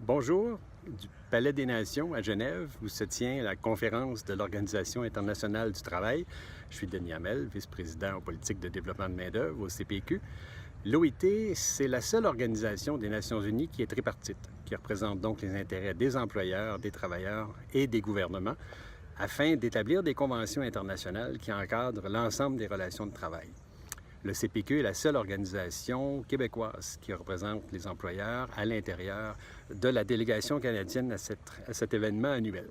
Bonjour, du Palais des Nations à Genève, où se tient la conférence de l'Organisation internationale du travail. Je suis Denis Hamel, vice-président en politique de développement de main-d'œuvre au CPQ. L'OIT, c'est la seule organisation des Nations unies qui est tripartite, qui représente donc les intérêts des employeurs, des travailleurs et des gouvernements, afin d'établir des conventions internationales qui encadrent l'ensemble des relations de travail. Le CPQ est la seule organisation québécoise qui représente les employeurs à l'intérieur de la délégation canadienne à cet événement annuel.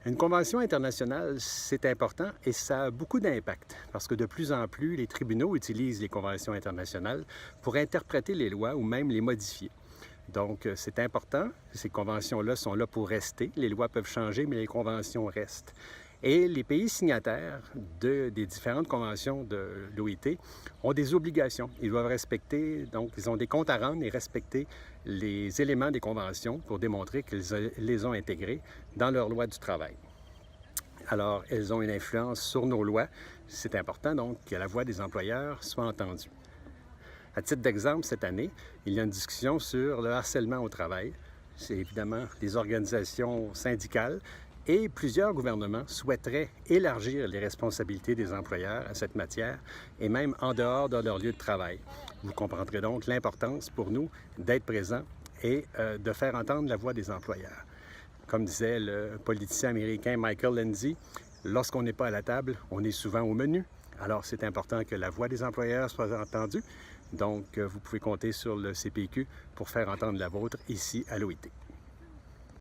Une convention internationale, c'est important et ça a beaucoup d'impact parce que de plus en plus, les tribunaux utilisent les conventions internationales pour interpréter les lois ou même les modifier. Donc, c'est important. Ces conventions-là sont là pour rester. Les lois peuvent changer, mais les conventions restent. Et les pays signataires des différentes conventions de l'OIT ont des obligations. Ils doivent respecter, donc ils ont des comptes à rendre et respecter les éléments des conventions pour démontrer qu'ils les ont intégrés dans leur loi du travail. Alors, elles ont une influence sur nos lois. C'est important donc que la voix des employeurs soit entendue. À titre d'exemple, cette année, il y a une discussion sur le harcèlement au travail. C'est évidemment des organisations syndicales et plusieurs gouvernements souhaiteraient élargir les responsabilités des employeurs à cette matière et même en dehors de leur lieu de travail. Vous comprendrez donc l'importance pour nous d'être présents et de faire entendre la voix des employeurs. Comme disait le politicien américain Michael Lindsay, lorsqu'on n'est pas à la table, on est souvent au menu. Alors, c'est important que la voix des employeurs soit entendue. Donc, vous pouvez compter sur le CPQ pour faire entendre la vôtre ici à l'OIT.